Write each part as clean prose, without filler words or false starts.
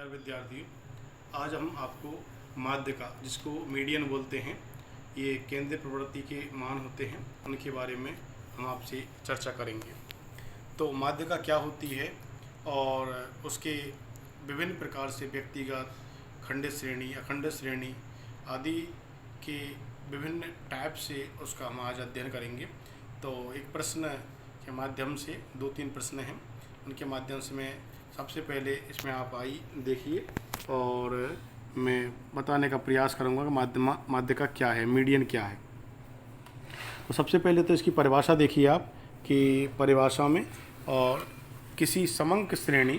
विद्यार्थियों, आज हम आपको माध्यिका, जिसको मीडियन बोलते हैं, ये केंद्रीय प्रवृत्ति के मान होते हैं, उनके बारे में हम आपसे चर्चा करेंगे। तो माध्यिका क्या होती है और उसके विभिन्न प्रकार से व्यक्तिगत, खंडित श्रेणी, अखंडित श्रेणी आदि के विभिन्न टाइप से उसका हम आज अध्ययन करेंगे। तो एक प्रश्न के माध्यम से 2-3 प्रश्न हैं, उनके माध्यम से मैं सबसे पहले इसमें आप देखिए और मैं बताने का प्रयास करूंगा कि माध्यिका क्या है, मीडियन क्या है। तो सबसे पहले तो इसकी परिभाषा देखिए आप कि परिभाषा में और किसी समंक श्रेणी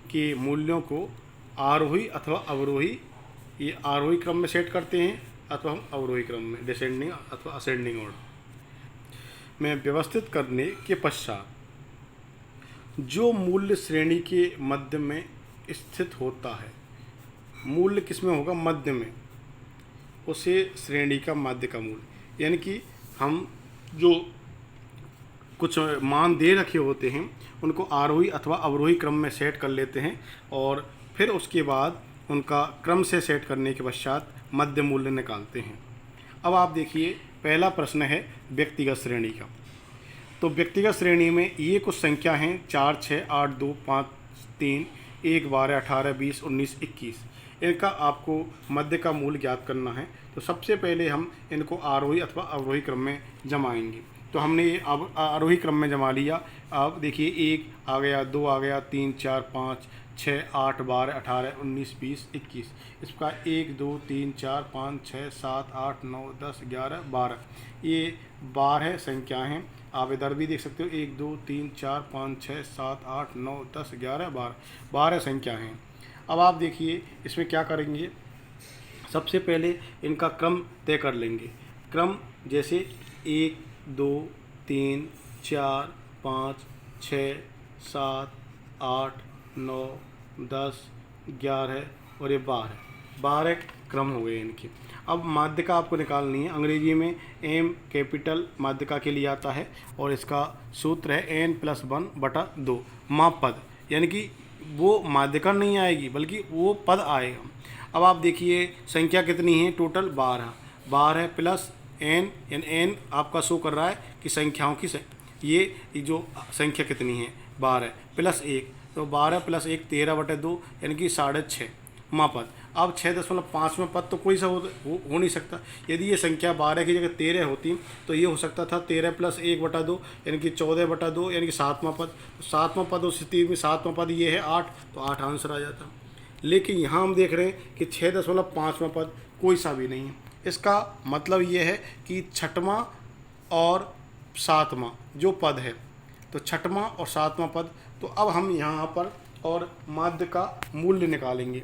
के मूल्यों को आरोही अथवा अवरोही, ये आरोही क्रम में सेट करते हैं अथवा हम अवरोही क्रम में, डिसेंडिंग अथवा असेंडिंग ऑर्डर में व्यवस्थित करने के पश्चात जो मूल्य श्रेणी के मध्य में स्थित होता है, मूल्य किस में होगा? मध्य में, उसे श्रेणी का माध्यिका मूल्य। यानी कि हम जो कुछ मान दे रखे होते हैं उनको आरोही अथवा अवरोही क्रम में सेट कर लेते हैं और फिर उसके बाद उनका क्रम से सेट करने के पश्चात मध्य मूल्य निकालते हैं। अब आप देखिए, पहला प्रश्न है व्यक्तिगत श्रेणी का। तो व्यक्तिगत श्रेणी में ये कुछ संख्या हैं 4, 6, 8, 2, 5, 3, 1, 12, 18, 20, 19, 21। इनका आपको मध्य का मूल्य ज्ञात करना है। तो सबसे पहले हम इनको आरोही अथवा अवरोही क्रम में जमाएंगे। तो हमने ये अब आरोही क्रम में जमा लिया। अब देखिए 1 आ गया, 2 आ गया, 3, 4, 5, 6, 8, 12, 18, 19, 20, 21। इसका 1, 2, 3, 4, 5, 6, 7, 8, 9, 10, 11, 12। ये 12 संख्याएँ हैं। आप इधर भी देख सकते हो, 1, 2, 3, 4, 5, 6, 7, 8, 9, 10, 11, 12, 12 संख्या हैं। अब आप देखिए इसमें क्या करेंगे, सबसे पहले इनका क्रम तय कर लेंगे। क्रम जैसे 1, 2, 3, 4, 5, 6, 7, 8, 9, 10, 11 और ये 12 क्रम हो गए इनके। अब माध्यिका आपको निकालनी है। अंग्रेजी में एम कैपिटल माध्यिका के लिए आता है और इसका सूत्र है n+1/2 मापद। यानी कि वो माध्यिका नहीं आएगी बल्कि वो पद आएगा। अब आप देखिए संख्या कितनी है, टोटल 12 प्लस n, यानी n आपका शो कर रहा है कि संख्याओं की ये जो संख्या कितनी है 12 प्लस 1, तो 12 प्लस 1 13/2 यानी कि 6.5 मापद। अब 6.5 में पद तो कोई सा हो नहीं सकता। यदि ये संख्या 12 की जगह 13 होती तो ये हो सकता था 13 प्लस 1/2 यानी कि 14/2 यानी कि 7वां पद। 7वां पद उस स्थिति में 7वां पद ये है 8, तो 8 आंसर आ जाता। लेकिन यहाँ हम देख रहे हैं कि 6.5वां पद कोई सा भी नहीं है। इसका मतलब ये है कि 6वां और 7वां जो पद है, तो 6वां और 7वां पद। तो अब हम यहाँ पर और माध्य का मूल्य निकालेंगे,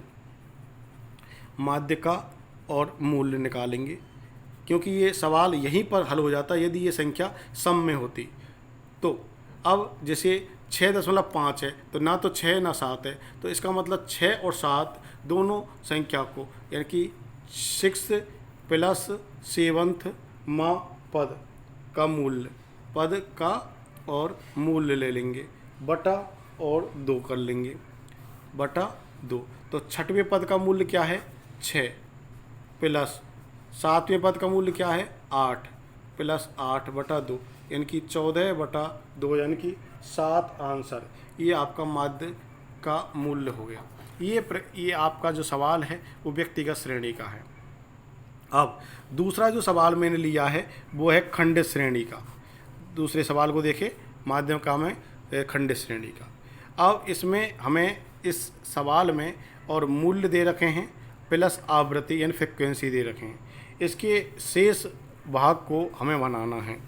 माध्य का और मूल्य निकालेंगे, क्योंकि ये सवाल यहीं पर हल हो जाता यदि ये संख्या सम में होती। तो अब जैसे 6.5 है तो ना तो 6 ना 7 है, तो इसका मतलब 6 और 7 दोनों संख्या को, यानी कि 6 प्लस 7th माँ पद का मूल्य, पद का और मूल्य ले लेंगे, बटा और 2 कर लेंगे, बटा 2। तो 6वें पद का मूल्य क्या है 6 प्लस 7वें पद का मूल्य क्या है 8 प्लस 8/2 यानी कि 14/2 यानी कि 7 आंसर। ये आपका माध्य का मूल्य हो गया। ये आपका जो सवाल है वो व्यक्तिगत श्रेणी का है। अब दूसरा जो सवाल मैंने लिया है वो है खंडित श्रेणी का। दूसरे सवाल को देखें, माध्यम का में खंडित श्रेणी का। अब इसमें हमें इस सवाल में और मूल्य दे रखे हैं प्लस आवृत्ति यानी फ्रिक्वेंसी दे रखे हैं। इसके शेष भाग को हमें बनाना है।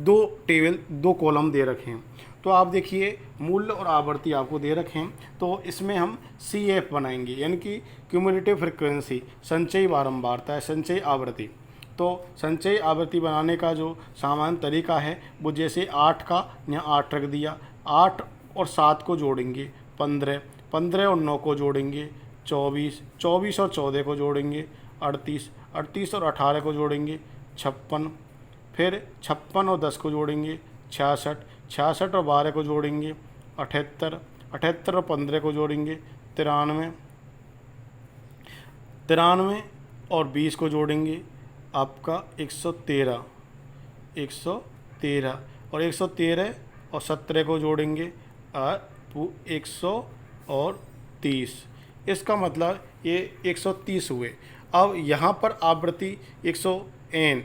2 कॉलम दे रखे हैं। तो आप देखिए मूल्य और आवृत्ति आपको दे रखे हैं, तो इसमें हम CF बनाएंगे, यानी कि क्यूमुलेटिव फ्रिक्वेंसी, संचयी बारंबारता है, संचयी आवृत्ति। तो संचयी आवृत्ति बनाने का जो सामान्य तरीका है वो जैसे 8 का यहाँ 8 रख दिया, 8 और 7 को जोड़ेंगे 15, 15 और 9 को जोड़ेंगे 24, 24 और 14 को जोड़ेंगे 38, 38 और 18 को जोड़ेंगे 56, फिर 56 और 10 को जोड़ेंगे 66, 66 और 12 को जोड़ेंगे 78, 78 और 15 को जोड़ेंगे 93, 93 और 20 को जोड़ेंगे आपका 113, 113 और 113 और 17 को जोड़ेंगे 130। इसका मतलब ये 130 हुए। अब यहाँ पर आवृत्ति 100 एन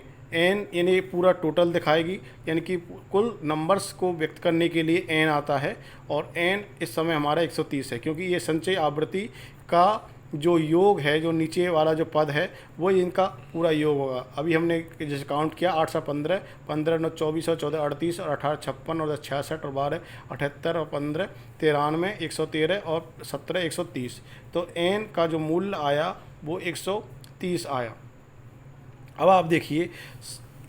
यानी पूरा टोटल दिखाएगी, यानी कि कुल नंबर्स को व्यक्त करने के लिए एन आता है, और एन इस समय हमारा 130 है, क्योंकि ये संचय आवृत्ति का जो योग है, जो नीचे वाला जो पद है वो इनका पूरा योग होगा। अभी हमने जैसे काउंट किया 8 से 15, 15 9 24 और 14 38 और 18 56 और 10 66 और 12 78 और 15 93 113 और 17 130। तो एन का जो मूल्य आया वो 130 आया। अब आप देखिए,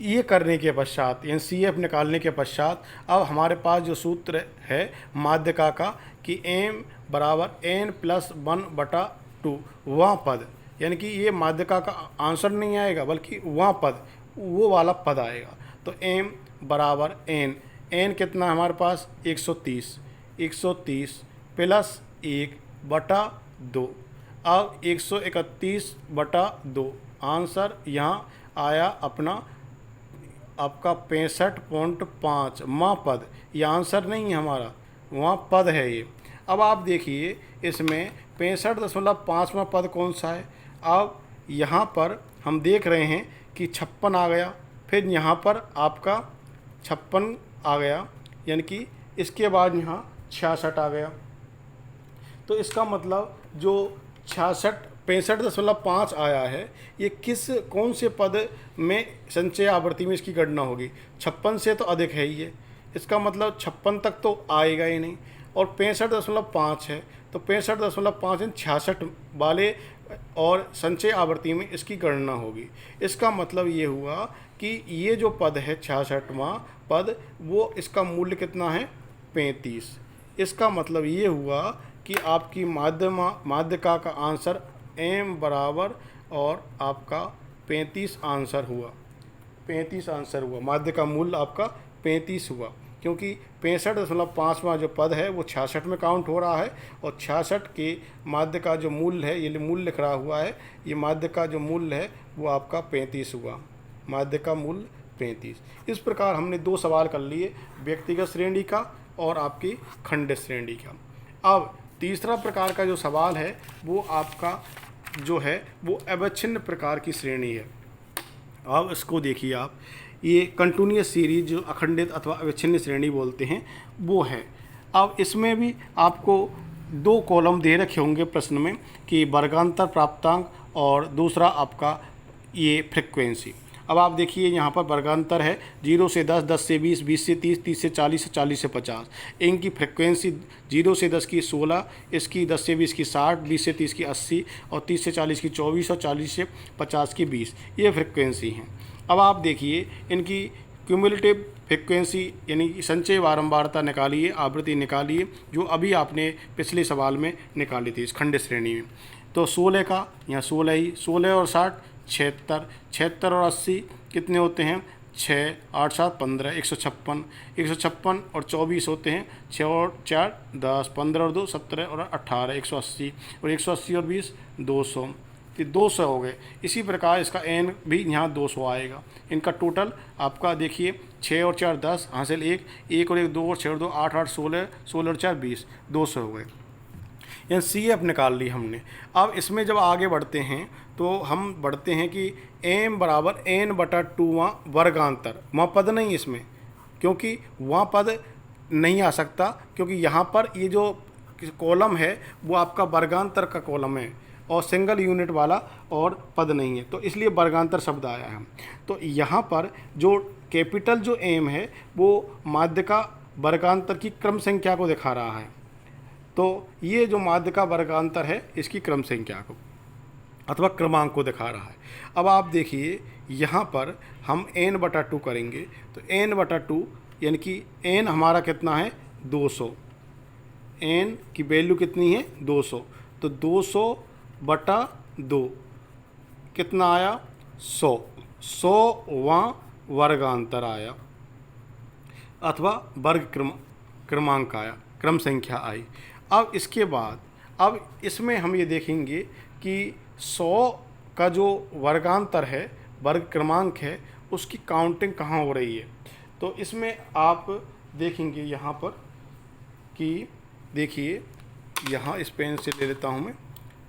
ये करने के पश्चात NCF निकालने के पश्चात अब हमारे पास जो सूत्र है माध्यका का कि m बराबर n + 1/2, वह पद, यानी कि ये माध्यका का आंसर नहीं आएगा बल्कि वह पद, वो वाला पद आएगा। तो m बराबर n कितना है हमारे पास 130 + 1/2। अब 131/2 आंसर यहाँ आया अपना आपका 65.5 माँ पद। ये आंसर नहीं है हमारा, वहाँ पद है ये। अब आप देखिए इसमें 65.5वां पद कौन सा है। अब यहाँ पर हम देख रहे हैं कि 56 आ गया, फिर यहाँ पर आपका 56 आ गया, यानी कि इसके बाद यहाँ 66 आ गया। तो इसका मतलब जो 65.5 आया है, ये कौन से पद में संचय आवृत्ति में इसकी गणना होगी। 56 से तो अधिक है ही है, इसका मतलब 56 तक तो आएगा ही नहीं, और 65.5 है तो 65.5 66 वाले और संचय आवृत्ति में इसकी गणना होगी। इसका मतलब ये हुआ कि ये जो पद है 66वां पद, वो इसका मूल्य कितना है 35। इसका मतलब ये हुआ कि आपकी माध्यका का आंसर m बराबर और आपका 35 आंसर हुआ। 35 आंसर हुआ, माध्य का मूल्य आपका 35 हुआ, क्योंकि 65.5वां जो पद है वो 66 में काउंट हो रहा है, और 66 के माध्य का जो मूल्य है, ये मूल्य लिख रहा हुआ है, ये माध्य का जो मूल्य है वो आपका 35 हुआ, माध्य का मूल्य 35। इस प्रकार हमने 2 सवाल कर लिए, व्यक्तिगत श्रेणी का और आपकी खंडित श्रेणी का। अब तीसरा प्रकार का जो सवाल है वो आपका जो है वो अविच्छिन्न प्रकार की श्रेणी है। अब इसको देखिए आप, ये कंटिन्यूअस सीरीज जो अखंडित अथवा अविच्छिन्न श्रेणी बोलते हैं वो है। अब इसमें भी आपको 2 कॉलम दे रखे होंगे प्रश्न में कि वर्गांतर प्राप्तांक और दूसरा आपका ये फ्रीक्वेंसी। अब आप देखिए यहाँ पर वर्गांतर है 0 से 10, 10 से 20, 20 से 30, 30 से 40, 40 से 50। इनकी फ्रीक्वेंसी 0 से 10 की 16, इसकी 10 से 20 की 60, 20 से 30 की 80 और 30 से 40 की 24 और 40 से 50 की 20, ये फ्रीक्वेंसी हैं। अब आप देखिए इनकी क्यूमुलेटिव फ्रीक्वेंसी यानी संचय बारंबारता निकालिए, आवृत्ति निकालिए, जो अभी आपने पिछले सवाल में निकाली थी इस खंडित श्रेणी में। तो 16 का यहाँ 16 ही, 16 और 60 76, 76 और 80 कितने होते हैं 6, 8 7 15, 156, 156 और 24 होते हैं 6 और 4 10, 15 और 2 17 और 18, 180 और 180 और 20 200, ये 200 हो गए। इसी प्रकार इसका n भी यहाँ 200 आएगा। इनका टोटल आपका देखिए 6 और 4 10 हासिल 1, 1 और 1 2 और 6 और 2 8, 8 16, 16 और 4 20, 200 हो गए। NCF निकाल ली हमने। अब इसमें जब आगे बढ़ते हैं तो हम बढ़ते हैं कि m बराबर n/2 वर्गांतर, वहाँ पद नहीं इसमें, क्योंकि वहाँ पद नहीं आ सकता, क्योंकि यहाँ पर ये जो कॉलम है वो आपका वर्गांतर का कॉलम है और सिंगल यूनिट वाला और पद नहीं है, तो इसलिए वर्गांतर शब्द आया है। तो यहाँ पर जो कैपिटल जो m है वो माध्य का वर्गांतर की क्रम संख्या को दिखा रहा है। तो ये जो माध्य का वर्गांतर है इसकी क्रम संख्या को अथवा क्रमांक को दिखा रहा है। अब आप देखिए यहाँ पर हम n/2 करेंगे, तो n/2 यानी कि n हमारा कितना है 200, n की वैल्यू कितनी है 200, तो 200/2 कितना आया 100, 100वां वर्गांतर आया अथवा वर्ग क्रमांक आया, क्रम संख्या आई। अब इसके बाद अब इसमें हम ये देखेंगे कि 100 का जो वर्गांतर है, वर्ग क्रमांक है, उसकी काउंटिंग कहाँ हो रही है। तो इसमें आप देखेंगे यहाँ पर कि देखिए, यहाँ इस पेन से ले लेता हूँ मैं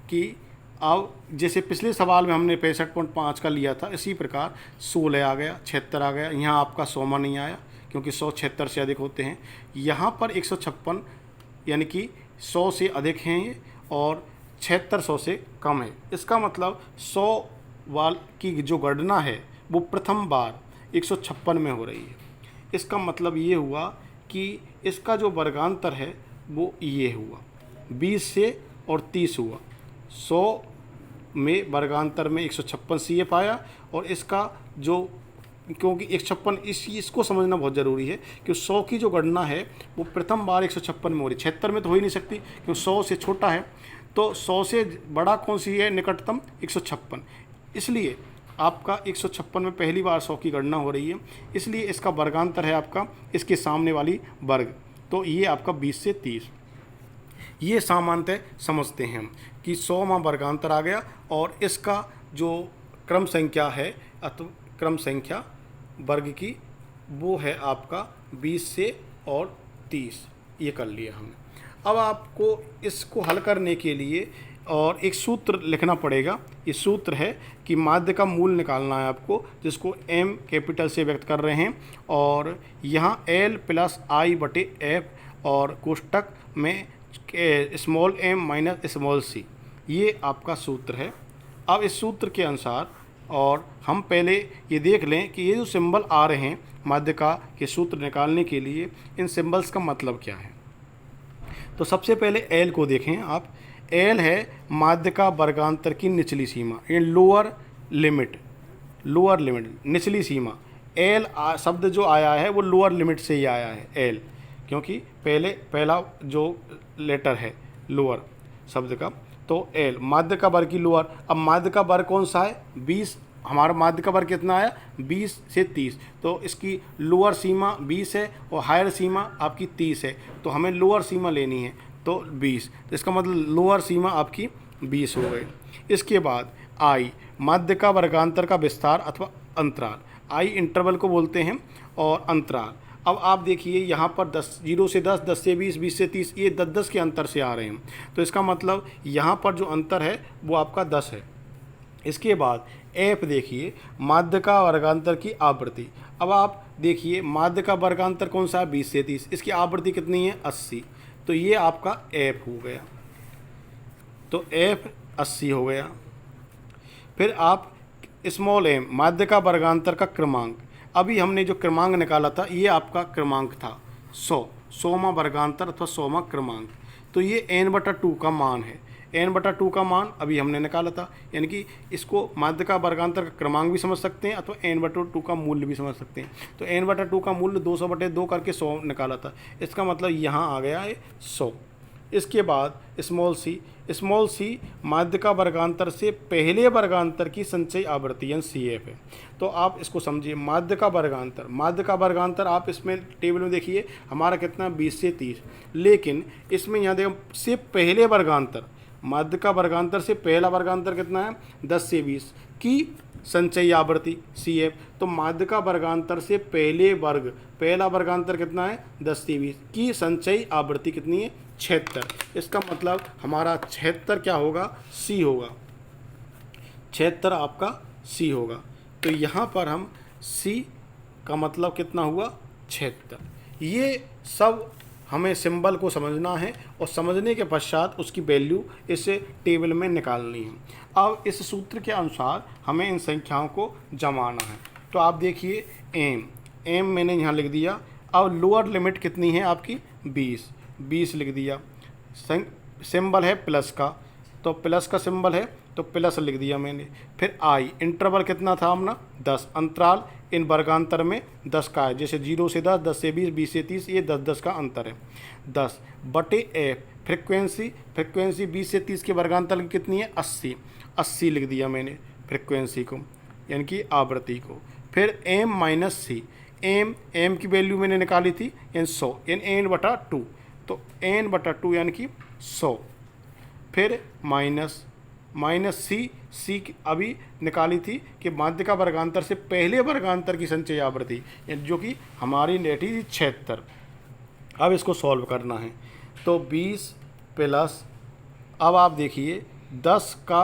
कि अब जैसे पिछले सवाल में हमने 65.5 का लिया था, इसी प्रकार 16 आ गया, 76 आ गया। यहाँ आपका 100 नहीं आया क्योंकि 100 76 से अधिक होते हैं। यहाँ पर 156 यानी कि 100 से अधिक हैं ये, और 76 100 से कम है। इसका मतलब 100 वाल की जो गणना है वो प्रथम बार 156 में हो रही है। इसका मतलब ये हुआ कि इसका जो वर्गांतर है वो ये हुआ, 20 से और 30 हुआ। 100 में वर्गांतर में 156 CF आया, और इसका जो, क्योंकि 156 इसको समझना बहुत ज़रूरी है कि 100 की जो गणना है वो प्रथम बार 156 में हो रही, 76 में तो हो ही नहीं सकती क्योंकि 100 से छोटा है। तो 100 से बड़ा कौन सी है निकटतम, 156। इसलिए आपका 156 में पहली बार 100 की गणना हो रही है, इसलिए इसका वर्गांतर है आपका इसके सामने वाली वर्ग, तो ये आपका 20 से 30। ये सामान्यतः समझते हैं हम कि 100वां वर्गांतर आ गया, और इसका जो क्रम संख्या है अथवा क्रम संख्या वर्ग की वो है आपका 20 से और 30। ये कर लिया हमने। अब आपको इसको हल करने के लिए और एक सूत्र लिखना पड़ेगा। ये सूत्र है कि माध्य का मूल निकालना है आपको, जिसको M कैपिटल से व्यक्त कर रहे हैं, और यहाँ L प्लस I बटे F और कोष्टक में small m minus small c, ये आपका सूत्र है। अब इस सूत्र के अनुसार, और हम पहले ये देख लें कि ये जो सिंबल आ रहे हैं माध्यिका के सूत्र निकालने के लिए, इन सिंबल्स का मतलब क्या है। तो सबसे पहले L को देखें आप। L है माध्यिका वर्गांतर की निचली सीमा, ये लोअर लिमिट निचली सीमा। L शब्द जो आया है वो लोअर लिमिट से ही आया है L, क्योंकि पहला जो लेटर है लोअर शब्द का, तो L माध्य का वर्ग की लोअर। अब माध्य का वर्ग कौन सा है, 20। हमारा माध्य का वर्ग कितना आया, 20 से 30, तो इसकी लोअर सीमा 20 है और हायर सीमा आपकी 30 है, तो हमें लोअर सीमा लेनी है तो 20, तो इसका मतलब लोअर सीमा आपकी 20 हो गई। इसके बाद I माध्य का वर्गांतर का विस्तार अथवा अंतराल, I इंटरवल को बोलते हैं, और अंतराल। अब आप देखिए यहाँ पर 0 से 10, 10 से 20, 20 से 30, ये 10 के अंतर से आ रहे हैं, तो इसका मतलब यहाँ पर जो अंतर है वो आपका 10 है। इसके बाद F देखिए, माध्य का वर्गांतर की आवृत्ति। अब आप देखिए माध्य का वर्गांतर कौन सा है, 20 से 30, इसकी आवृत्ति कितनी है, 80, तो ये आपका F हो गया, तो F 80 हो गया। फिर आप स्मॉल m माध्य का वर्गांतर का क्रमांक, अभी हमने जो क्रमांक निकाला था ये आपका क्रमांक था 100वां वर्गांतर अथवा 100वां क्रमांक, तो ये n/2 का मान है। n/2 का मान अभी हमने निकाला था, यानी कि इसको माध्य का वर्गांतर का क्रमांक भी समझ सकते हैं अथवा n/2 का मूल्य भी समझ सकते हैं। तो n/2 का मूल्य 200/2 करके 100 निकाला था, इसका मतलब यहाँ आ गया है 100। इसके बाद स्मॉल सी माध्य का वर्गांतर से पहले वर्गांतर की संचयी आवृत्ति यानी CF है। तो आप इसको समझिए, माध्य का वर्गांतर आप इसमें टेबल में देखिए हमारा कितना 20 से 30, लेकिन इसमें यहाँ देखो से पहले वर्गांतर, माध्य का वर्गांतर से पहला वर्गांतर कितना है 10 से 20 की संचयी आवृत्ति CF। तो माध्य का वर्गांतर से पहला वर्गांतर कितना है 10 से 20 की संचयी आवृत्ति कितनी है 76। इसका मतलब हमारा 76 क्या होगा, C होगा, 76 आपका C होगा। तो यहाँ पर हम C का मतलब कितना हुआ 76। ये सब हमें सिंबल को समझना है, और समझने के पश्चात उसकी वैल्यू इस टेबल में निकालनी है। अब इस सूत्र के अनुसार हमें इन संख्याओं को जमाना है। तो आप देखिए m मैंने यहाँ लिख दिया। अब लोअर लिमिट कितनी है आपकी 20 लिख दिया। सिंबल है प्लस का, तो प्लस का सिंबल है तो प्लस लिख दिया मैंने। फिर I इंटरवल कितना था अपना 10, अंतराल इन वर्गांतर में 10 का है, जैसे 0 से 10, 10 से 20, 20 से 30, ये 10 का अंतर है 10 बटे F। फ्रिक्वेंसी 20 से 30 के वर्गांतर की कितनी है 80 लिख दिया मैंने फ्रिक्वेंसी को, यानी कि आवृत्ति को। फिर M माइनस C, M की वैल्यू मैंने निकाली थी यानी 100, यानी n/2, तो n/2 यानी कि 100 फिर माइनस सी अभी निकाली थी कि माध्यिका वर्गांतर से पहले वर्गांतर की संचयी आवृत्ति, जो कि हमारी नेटी थी 76। अब इसको सॉल्व करना है तो 20 प्लस, अब आप देखिए 10 का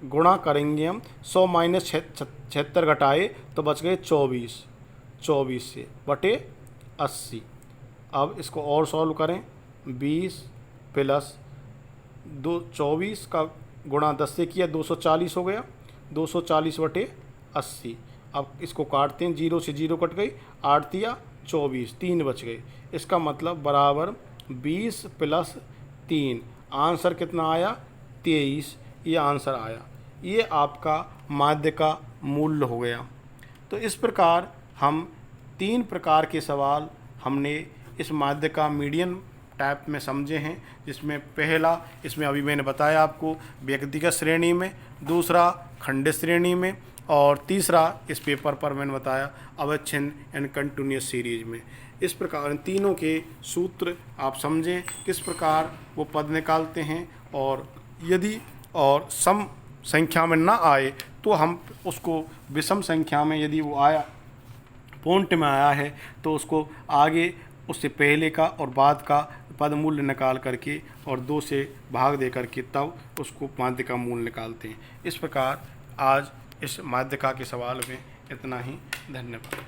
गुणा करेंगे हम, 100 माइनस 76 घटाए तो बच गए 24 से बटे 80। अब इसको और सॉल्व करें, 20 प्लस 24 का गुणा 10 से किया 240 हो गया, 240 बटे 80। अब इसको काटते हैं, 0 से 0 कट गई, 8 दिया 24, 3 बच गए। इसका मतलब बराबर 20 प्लस 3, आंसर कितना आया 23, ये आंसर आया। ये आपका माध्य का मूल्य हो गया। तो इस प्रकार हम 3 प्रकार के सवाल हमने इस माध्य का मीडियन टाइप में समझे हैं, जिसमें पहला, इसमें अभी मैंने बताया आपको, व्यक्तिगत श्रेणी में, दूसरा खंडित श्रेणी में, और तीसरा इस पेपर पर मैंने बताया अवच्छिन्न एंड कंटिन्यूअस सीरीज में। इस प्रकार इन तीनों के सूत्र आप समझें, किस प्रकार वो पद निकालते हैं, और यदि और सम संख्या में ना आए तो हम उसको विषम संख्या में, यदि वो आया पॉइंट में आया है तो उसको आगे उससे पहले का और बाद का पद मूल्य निकाल करके और 2 से भाग दे करके तब उसको माध्यिका का मूल्य निकालते हैं। इस प्रकार आज इस माध्यिका के सवाल में इतना ही। धन्यवाद।